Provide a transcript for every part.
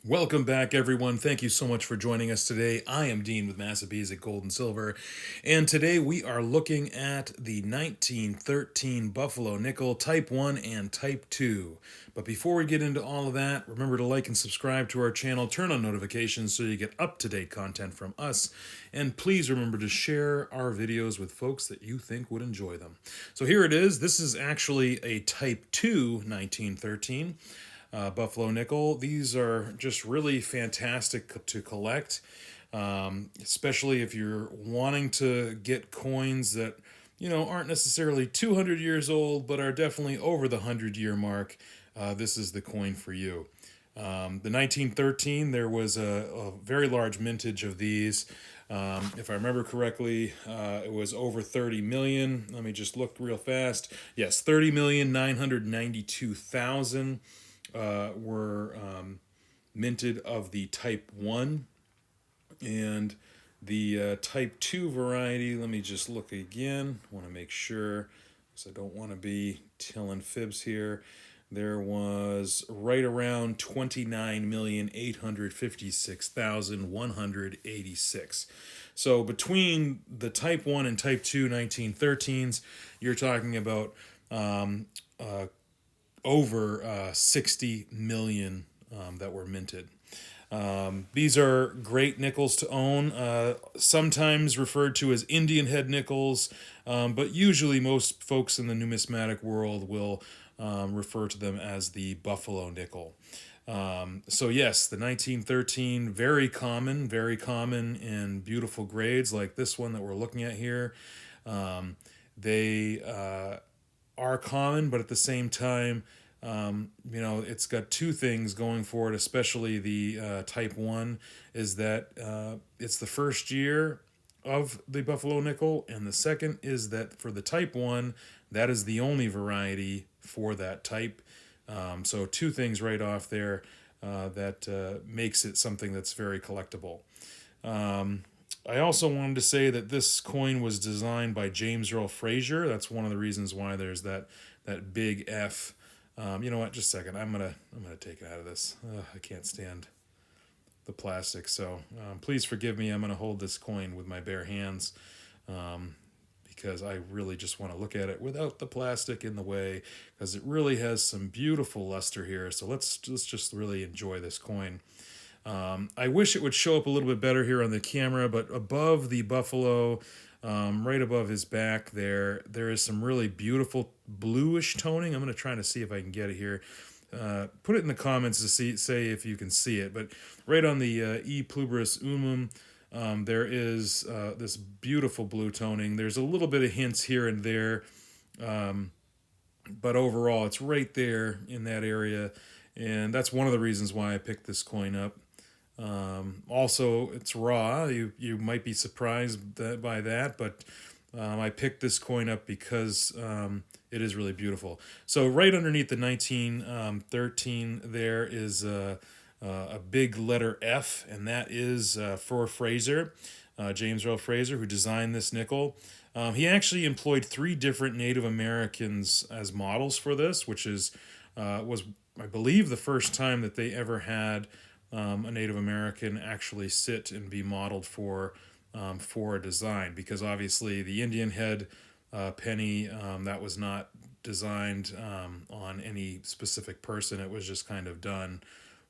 Welcome back, everyone. Thank you so much for joining us today. I am Dean with Massive at Gold and Silver, and today we are looking at the 1913 Buffalo Nickel Type 1 and Type 2. But before we get into all of that, remember to like and subscribe to our channel, turn on notifications so you get up-to-date content from us, and please remember to share our videos with folks that you think would enjoy them. So here it is. This is actually a Type 2 1913. Buffalo nickel. These are just really fantastic to collect, especially if you're wanting to get coins that aren't necessarily 200 years old, but are definitely over the 100-year mark. This is the coin for you. The 1913, there was a very large mintage of these. If I remember correctly, it was over 30 million. Let me just look real fast. Yes, 30,992,000 were minted of the Type 1. And the Type 2 variety, let me just look again. I want to make sure, because I don't want to be telling fibs here. There was right around 29,856,186. So between the Type 1 and Type 2 1913s, you're talking about over 60 million that were minted. These are great nickels to own, sometimes referred to as Indian head nickels, but usually most folks in the numismatic world will refer to them as the buffalo nickel. So yes, the 1913, very common in beautiful grades like this one that we're looking at here. They are common, but at the same time, it's got two things going for it, especially the Type 1, is that it's the first year of the Buffalo Nickel, and the second is that for the Type 1, that is the only variety for that type. So two things right off there that makes it something that's very collectible. I also wanted to say that this coin was designed by James Earl Fraser. That's one of the reasons why there's that big F. You know what? Just a second. I'm gonna take it out of this. I can't stand the plastic. So please forgive me. I'm gonna hold this coin with my bare hands because I really just want to look at it without the plastic in the way, because it really has some beautiful luster here. So let's just really enjoy this coin. I wish it would show up a little bit better here on the camera, but above the buffalo, right above his back there is some really beautiful bluish toning. I'm going to try to see if I can get it here. Put it in the comments to say if you can see it. But right on the E plubris unum, there is this beautiful blue toning. There's a little bit of hints here and there, but overall it's right there in that area. And that's one of the reasons why I picked this coin up. Also, it's raw. You might be surprised by that, but I picked this coin up because it is really beautiful. So right underneath the 1913 there is a big letter F, and that is for Fraser, James Earl Fraser, who designed this nickel. He actually employed 3 different Native Americans as models for this, which was, I believe, the first time that they ever had a Native American actually sit and be modeled for a design, because obviously the Indian head penny, that was not designed on any specific person. It was just kind of done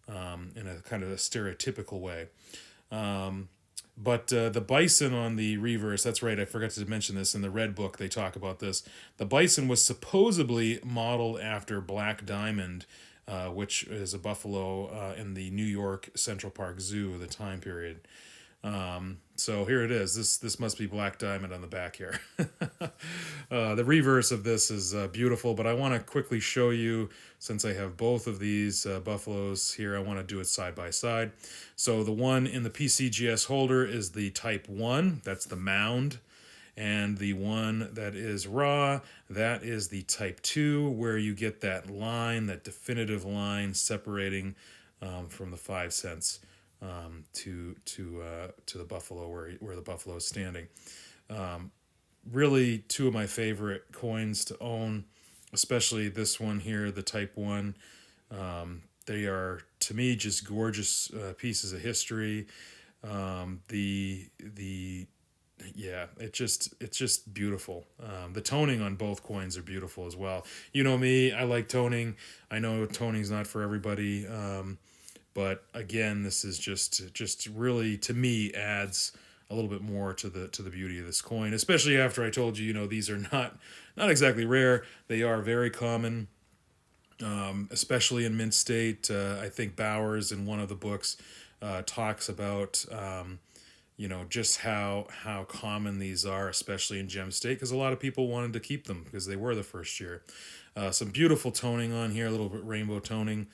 in a kind of a stereotypical way. But the bison on the reverse, that's right, I forgot to mention this, in the Red Book they talk about this. The bison was supposedly modeled after Black Diamond, which is a buffalo in the New York Central Park Zoo, the time period. So here it is. This must be Black Diamond on the back here. The reverse of this is beautiful, but I want to quickly show you, since I have both of these buffaloes here, I want to do it side by side. So the one in the PCGS holder is the Type 1, that's the mound. And the one that is raw, that is the Type 2, where you get that line, that definitive line separating from the 5 cents to the buffalo, where the buffalo is standing. Really, two of my favorite coins to own, especially this one here, the Type 1. They are, to me, just gorgeous pieces of history. The yeah, it's just beautiful. The toning on both coins are beautiful as well. You know me, I like toning. I know toning's not for everybody, but again, this is just really, to me, adds a little bit more to the beauty of this coin. Especially after I told you, these are not exactly rare. They are very common, especially in mint state. I think Bowers in one of the books talks about just how common these are, especially in gem state, because a lot of people wanted to keep them because they were the first year. Some beautiful toning on here, a little bit rainbow toning,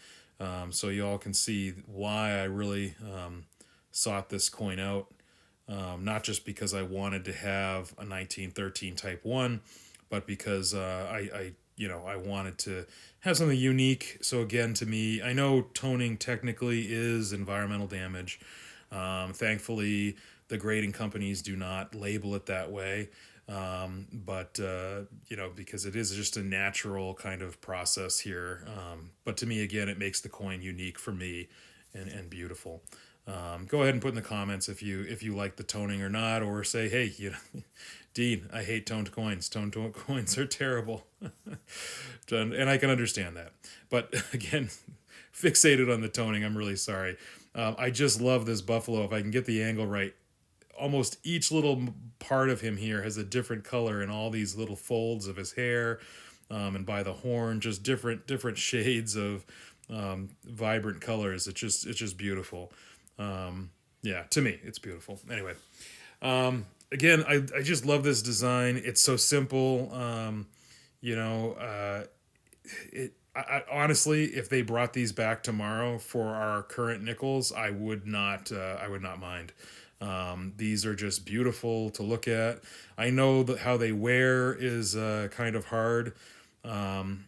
so you all can see why I really sought this coin out. Not just because I wanted to have a 1913 Type 1, but because I wanted to have something unique. So again, to me, I know toning technically is environmental damage. Thankfully, the grading companies do not label it that way. But because it is just a natural kind of process here. But to me, again, it makes the coin unique for me and beautiful. Go ahead and put in the comments if you like the toning or not, or say, hey, Dean, I hate toned coins. Toned coins are terrible, and I can understand that. But again, fixated on the toning, I'm really sorry. I just love this buffalo. If I can get the angle right, almost each little part of him here has a different color in all these little folds of his hair, and by the horn, just different shades of vibrant colors. It's just beautiful. Yeah, to me, it's beautiful. Anyway, again, I just love this design. It's so simple. Honestly, if they brought these back tomorrow for our current nickels, I would not mind. These are just beautiful to look at. I know that how they wear is kind of hard. The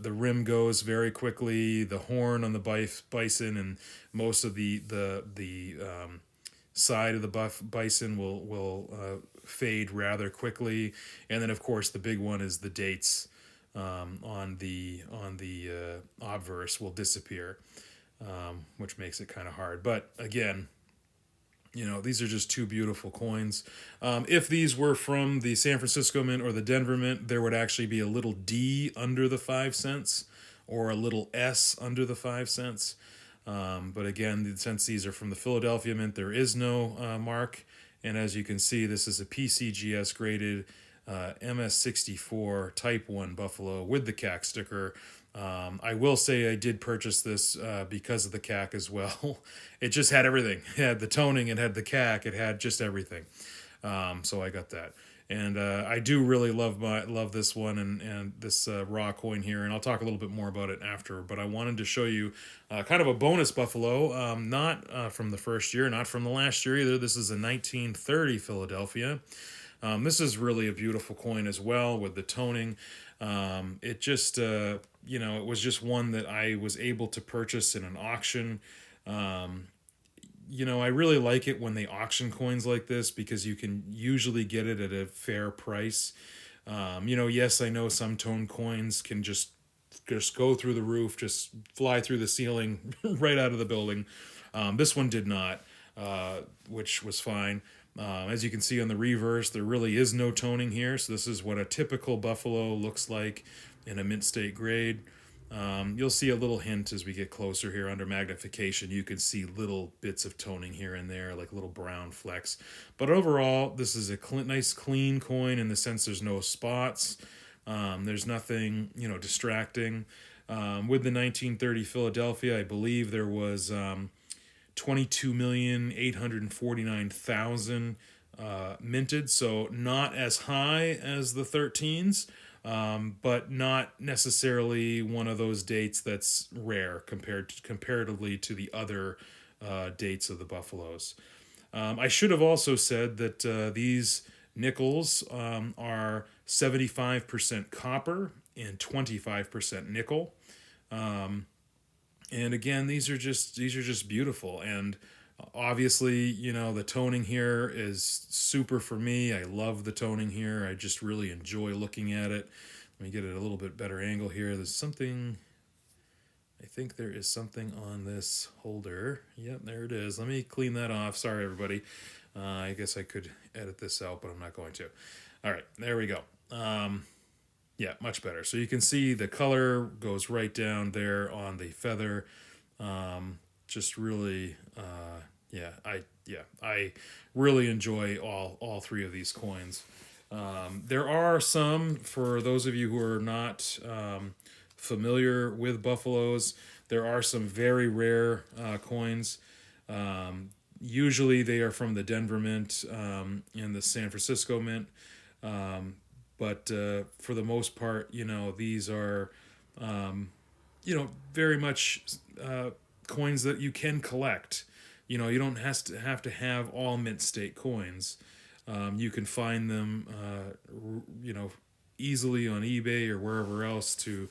rim goes very quickly. The horn on the bison and most of the side of the bison will fade rather quickly, and then of course the big one is the dates on the obverse will disappear, which makes it kind of hard. But again, these are just two beautiful coins. If these were from the San Francisco Mint or the Denver Mint, there would actually be a little D under the 5 cents or a little S under the 5 cents. But again, since these are from the Philadelphia Mint, there is no mark. And as you can see, this is a PCGS graded MS64 Type 1 Buffalo with the CAC sticker. I will say I did purchase this because of the CAC as well. It just had everything. It had the toning, it had the CAC, it had just everything. So I got that. And I do really love this one and this raw coin here, and I'll talk a little bit more about it after. But I wanted to show you kind of a bonus buffalo, not from the first year, not from the last year either. This is a 1930 Philadelphia. This is really a beautiful coin as well with the toning. It just, it was just one that I was able to purchase in an auction. I really like it when they auction coins like this because you can usually get it at a fair price. Yes, I know some tone coins can just go through the roof, just fly through the ceiling right out of the building. This one did not, which was fine. As you can see on the reverse, there really is no toning here. So this is what a typical buffalo looks like in a mint state grade. You'll see a little hint as we get closer here under magnification. You can see little bits of toning here and there, like little brown flecks. But overall, this is a nice clean coin in the sense there's no spots. There's nothing, distracting. With the 1930 Philadelphia, I believe there was 22,849,000 minted, so not as high as the 13s, but not necessarily one of those dates that's rare comparatively to the other dates of the buffaloes. I should have also said that these nickels are 75% copper and 25% nickel. And again, these are just beautiful. And obviously, the toning here is super for me. I love the toning here. I just really enjoy looking at it. Let me get it a little bit better angle here. There's something I think there is something on this holder. Yep, there it is. Let me clean that off. Sorry, everybody. I guess I could edit this out, but I'm not going to. All right, there we go. Yeah, much better. So you can see the color goes right down there on the feather. Just really, I really enjoy all three of these coins. There are some, for those of you who are not familiar with buffaloes, there are some very rare coins. Usually they are from the Denver Mint and the San Francisco Mint. But for the most part, these are, very much coins that you can collect. You don't have to have all mint state coins. You can find them, easily on eBay or wherever else to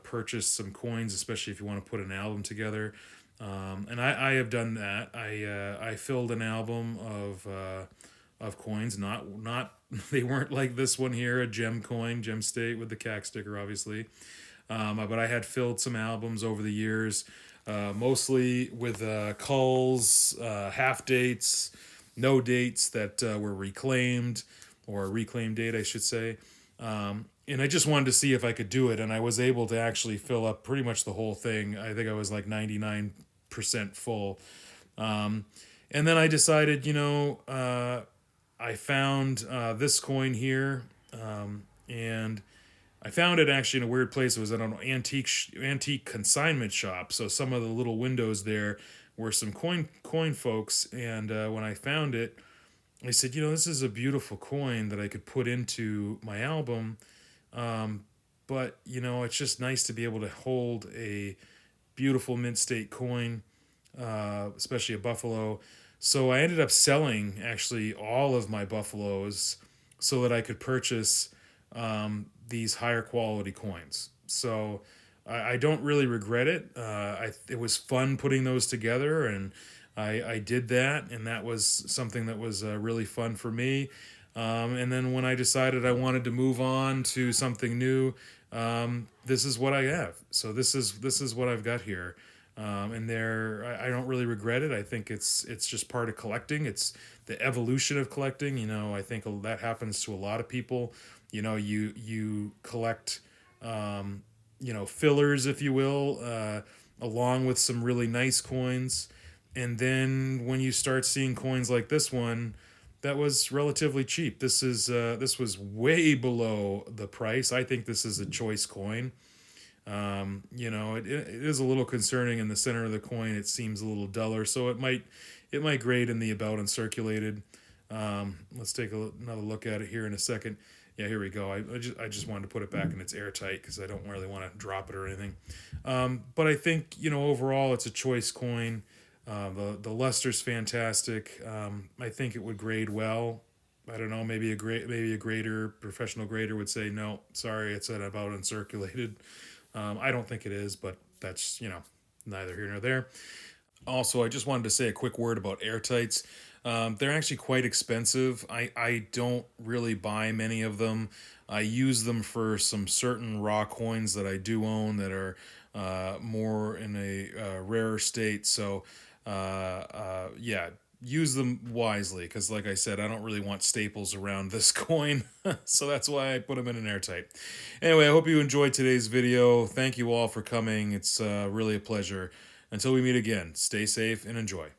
purchase some coins, especially if you want to put an album together. And I have done that. I filled an album of coins. Not they weren't like this one here, a gem coin, gem state with the CAC sticker, obviously. But I had filled some albums over the years, mostly with culls, half dates, no dates that were reclaimed, or a reclaimed date, I should say. And I just wanted to see if I could do it, and I was able to actually fill up pretty much the whole thing. I think I was like 99% full. And then I decided, I found this coin here, and I found it actually in a weird place. It was at an antique consignment shop. So some of the little windows there were some coin folks, and when I found it, I said, this is a beautiful coin that I could put into my album. But it's just nice to be able to hold a beautiful mint state coin, especially a buffalo. So I ended up selling actually all of my buffaloes so that I could purchase these higher quality coins. So I don't really regret it. It was fun putting those together, and I did that, and that was something that was really fun for me. And then when I decided I wanted to move on to something new, this is what I have. So this is what I've got here. And I don't really regret it. I think it's just part of collecting. It's the evolution of collecting. I think that happens to a lot of people. You collect, fillers, if you will, along with some really nice coins. And then when you start seeing coins like this one, that was relatively cheap. This was way below the price. I think this is a choice coin. It is a little concerning in the center of the coin. It seems a little duller, so it might grade in the about uncirculated. Let's take another look at it here in a second. Yeah, here we go. I just wanted to put it back in its airtight because I don't really want to drop it or anything. But I think overall it's a choice coin. The luster's fantastic. I think it would grade well. I don't know. Maybe a grader, professional grader would say no. Sorry, it's at about uncirculated. I don't think it is, but that's neither here nor there. Also, I just wanted to say a quick word about airtights. They're actually quite expensive. I don't really buy many of them. I use them for some certain raw coins that I do own that are more in a rarer state. So, use them wisely, because like I said, I don't really want staples around this coin. So that's why I put them in an airtight. Anyway, I hope you enjoyed today's video. Thank you all for coming. It's really a pleasure. Until we meet again, stay safe and enjoy.